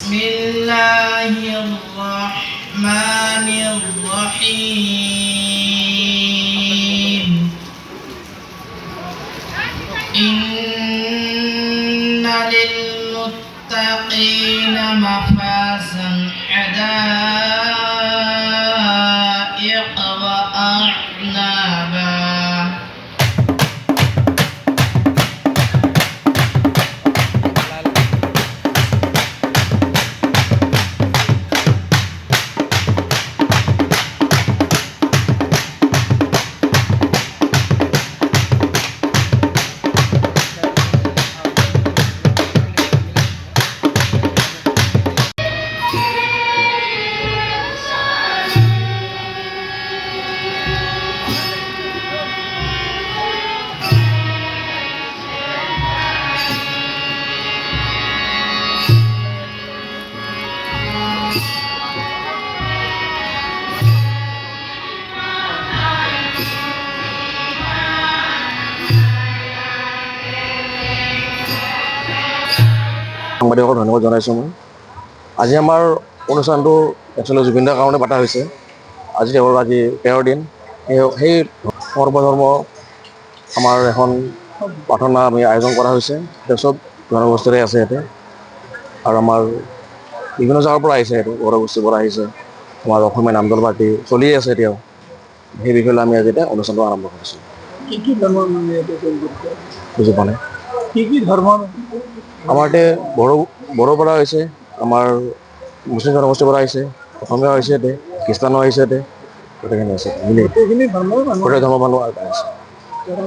بسم الله الرحمن الرحيم إن للمتقين مفازا حدائق وأعنابا সাংবাদিকক ধন্যবাদ জনাইছোঁ। মই আজি আমাৰ অনুষ্ঠানটো একচুৱেলি জুবিন দাৰ কাৰণে পতা হৈছে। আজি 13 দিন সেই সৰ্বধৰ্ম আমাৰ এখন প্ৰাৰ্থনা আমি আয়োজন কৰা হৈছে। চব জনগোষ্ঠীৰে আছে ইয়াতে, আৰু আমাৰ বিভিন্ন জেগাৰ পৰা আহিছে। এইটো জনগোষ্ঠীৰ পৰা আহিছে। আমাৰ অসমীয়া নামদল পাৰ্টি চলিয়ে আছে এতিয়াও। সেই বিষয়ে আমি আজি এতিয়া অনুষ্ঠানটো আৰম্ভ কৰিছোঁ। কি ধৰ্মৰ বুজি পোৱা নাই? কি ধৰ্মৰ? আমাৰ ইয়াতে বড়োৰ পৰা হৈছে, আমাৰ মুছলিম জনগোষ্ঠীৰ পৰা আহিছে, অসমীয়া আহিছে, ইয়াতে খ্ৰীষ্টানো আহিছে, ইয়াতে গোটেইখিনি আছে। গোটেইখিনি ধৰ্মৰ মানুহ গোটেই ধৰ্মৰ মানুহ আহিছে।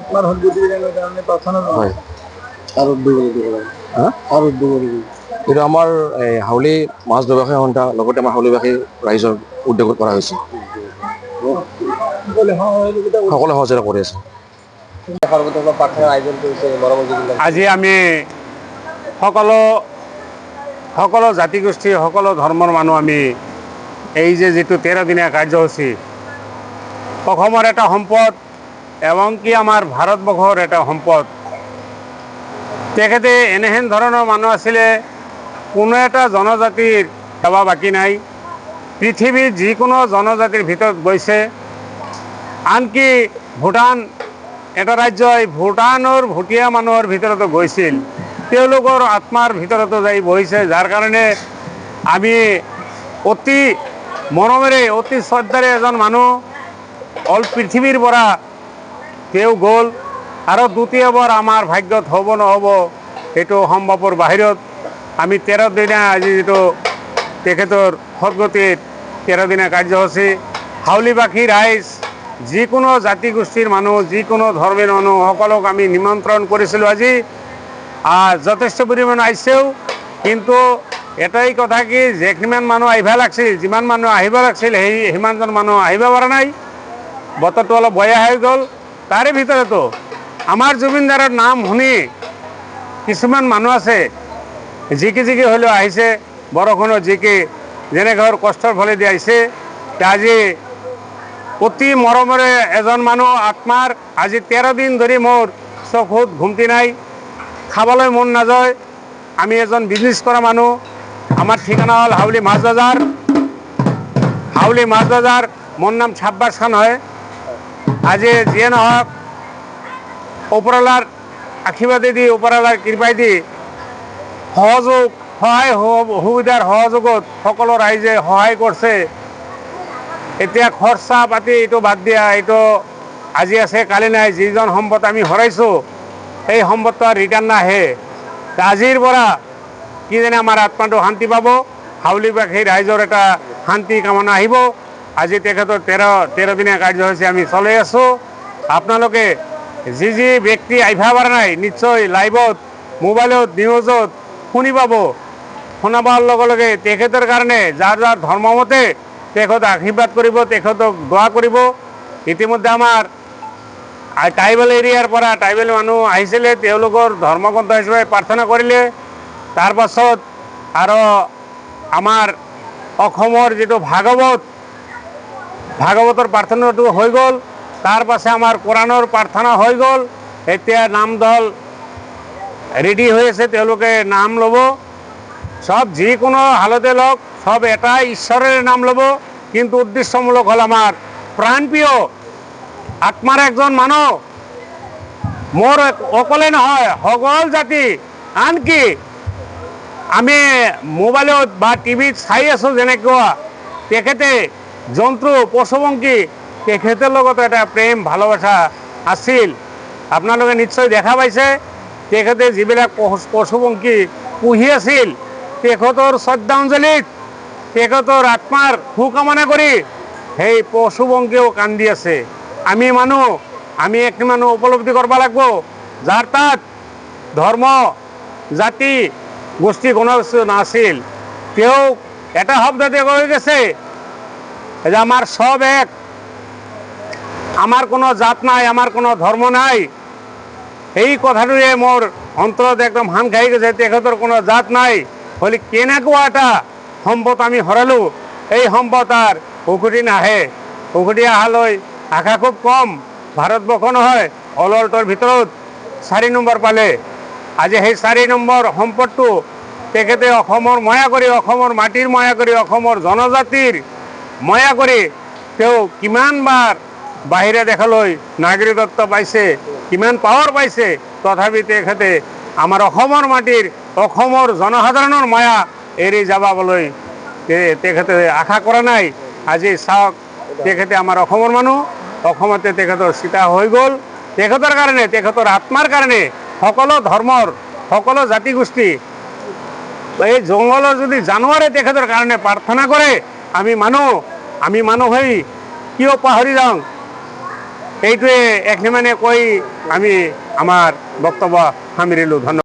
আপোনাৰ সদ্গতিৰ কাৰণে প্ৰাৰ্থনা হয়। আৰু এইটো আমাৰ হাউলি মাছ ব্যৱসায়ী সন্থা, লগতে আমাৰ হাউলিবাসী ৰাইজৰ উদ্যোগত কৰা হৈছে। সকলোৱে সহযোগিতা কৰি আছে। প্ৰাৰ্থনাৰ আয়োজন কৰিছে। আজি আমি সকলো জাতিগোষ্ঠী, সকলো ধৰ্মৰ মানুহ আমি এই যিটো 13 দিনীয়া কাৰ্যসূচী, অসমৰ এটা সম্পদ এবং কি আমাৰ ভাৰতবৰ্ষৰ এটা সম্পদ। তেখেতে এনেহেন ধৰণৰ মানুহ আছিলে, কোনো এটা জনজাতিৰ সেৱা বাকী নাই। পৃথিৱীৰ যিকোনো জনজাতিৰ ভিতৰত গৈছে, আনকি ভূটান এটা ৰাজ্যই ভূটানৰ ভুটীয়া মানুহৰ ভিতৰতো গৈছিল, তেওঁলোকৰ আত্মাৰ ভিতৰতো যাই বহিছে। যাৰ কাৰণে আমি অতি মৰমেৰে, অতি শ্ৰদ্ধাৰে এজন মানুহ অল পৃথিৱীৰ পৰা তেওঁ গ'ল, আৰু দ্বিতীয়বাৰ আমাৰ ভাগ্যত হ'ব নহ'ব সেইটো সম্ভৱৰ বাহিৰত। আমি 13 দিনীয়া আজি যিটো তেখেতৰ সদ্গতিৰ 13 দিনীয়া কাৰ্যসূচী, হাউলিবাসী ৰাইজ, যিকোনো জাতিগোষ্ঠীৰ মানুহ, যিকোনো ধৰ্মীয় মানুহ সকলক আমি নিমন্ত্ৰণ কৰিছিলোঁ। আজি যথেষ্ট পৰিমাণে আহিছেও, কিন্তু এটাই কথা কি, যিমান মানুহ আহিব লাগিছিল, যিমান মানুহ আহিব লাগিছিল, সিমানজন মানুহ আহিব পৰা নাই। বতৰটো অলপ বেয়া হৈ গ'ল। তাৰে ভিতৰতো আমাৰ জুবিনদাৰৰ নাম শুনি কিছুমান মানুহ আছে, জিকি হ'লেও আহিছে, বৰষুণত জিকি যেনে ঘৰ কষ্টৰ ফলেদি আহিছে। আজি অতি মৰমেৰে এজন মানুহ আত্মাৰ আজি 13 দিন ধৰি মোৰ চকুত ঘুমটি নাই, খাবলৈ মন নাযায়। আমি এজন বিজনেছ কৰা মানুহ, আমাৰ ঠিকনা হ'ল হাউলি মাছ বজাৰ। মোৰ নাম ছাব্বাছ খান হয়। আজি যিয়ে নহওক, ওপৰৱালাৰ আশীৰ্বাদেদি, ওপৰৱালাৰ কৃপাইদি, সহায় সুবিধাৰ সহযোগত সকলো ৰাইজে সহায় কৰিছে। এতিয়া খৰচা পাতি এইটো বাদ দিয়া, এইটো আজি আছে কালি নাই। যিজন সম্পদ আমি হেৰাইছোঁ, সেই সম্পদটো ৰিটাৰ্ণ নাহে। আজিৰ পৰা কিজানি আমাৰ আত্মাটো শান্তি পাব, হাউলিবাসী ৰাইজৰ এটা শান্তি কামনা আহিব। আজি তেখেতৰ 13 দিনীয়া কাৰ্যসূচী আমি চলাই আছোঁ। আপোনালোকে যি ব্যক্তি আহিব পৰা নাই, নিশ্চয় লাইভত, মোবাইলত, নিউজত শুনি পাব। শুনা পোৱাৰ লগে লগে তেখেতৰ কাৰণে যাৰ ধৰ্মমতে তেখেতক আশীৰ্বাদ কৰিব, তেখেতক দোৱা কৰিব। ইতিমধ্যে আমাৰ ট্ৰাইবেল এৰিয়াৰ পৰা ট্ৰাইবেল মানুহ আহিছিলে, তেওঁলোকৰ ধৰ্মগ্ৰন্থ হিচাপে প্ৰাৰ্থনা কৰিলে। তাৰ পাছত আৰু আমাৰ অসমৰ যিটো ভাগৱতৰ প্ৰাৰ্থনাটো হৈ গ'ল। তাৰ পাছে আমাৰ কোৰাণৰ প্ৰাৰ্থনা হৈ গ'ল। এতিয়া নাম দল ৰেডি হৈ আছে, তেওঁলোকে নাম ল'ব। সব যিকোনো হালতে লোক সব এটাই ঈশ্বরের নাম ল'ব, কিন্তু উদ্দেশ্যমূলক হল আমার প্ৰাণপ্ৰিয় আত্মাৰ একজন মানুহ, মোৰ অকলে নহয় সকল জাতি। আনকি আমি মোবাইলত বা টিভিত চাই আছোঁ যেনেকুৱা তেখেতে জন্তু পশুপক্ষী তেখেতৰ লগত এটা প্ৰেম ভালোবাসা আছিল। আপোনালোকে নিশ্চয় দেখা পাইছে তেখেতে যিবিলাক পশুপক্ষী পুহি আছিল তেখেতৰ শ্ৰদ্ধাঞ্জলিত তেখেতৰ আত্মাৰ সুকামনা কৰি সেই পশুপক্ষীও কান্দি আছে। আমি মানুহ, আমি একটি মানুহ উপলব্ধি কৰিব লাগিব যাৰ তাত ধৰ্ম জাতি গোষ্ঠী কোনো কিছু নাছিল, তেওঁ এটা শব্দতে কৈ গেছে যে আমার সব এক, আমার কোনো জাত নাই, আমার কোনো ধর্ম নাই। এই কথাটোৱে মোৰ অন্তৰত একদম হান খাই গৈছে। তেখেতৰ কোনো জাত নাই হলে কেনেকুৱা এটা সম্পদ আমি হৰালোঁ। এই সম্পদ আৰ উভতি নাহে, উভতি অহালৈ আশা খুব কম। ভাৰতবৰ্ষ নহয় অল ৱৰ্ল্ডৰ ভিতৰত 4 নম্বৰ পালে। আজি সেই 4 নম্বৰ সম্পদটো তেখেতে অসমৰ ময়া কৰি, অসমৰ মাটিৰ ময়া কৰি, অসমৰ জনজাতিৰ ময়া কৰি তেওঁ কিমানবাৰ বাহিৰা দেশলৈ নাগৰিকত্ব পাইছে, কিমান পাৱাৰ পাইছে, তথাপি তেখেতে আমাৰ অসমৰ মাটিৰ, অসমৰ জনসাধাৰণৰ মায়া এৰি যাবলৈ তেখেতে আশা কৰা নাই। আজি চাওক তেখেতে আমাৰ অসমৰ মানুহ, অসমতে তেখেতৰ চিতা হৈ গ'ল। তেখেতৰ কাৰণে, তেখেতৰ আত্মাৰ কাৰণে সকলো ধৰ্মৰ, সকলো জাতি গোষ্ঠী, এই জংঘলৰ যদি জানুৱাৰে তেখেতৰ কাৰণে প্ৰাৰ্থনা কৰে, আমি মানুহ হৈ কিয় পাহৰি যাওঁ? এইটোৱে এখিনিমানে কৈ আমি আমাৰ বক্তব্য সামৰিলোঁ। ধন্যবাদ।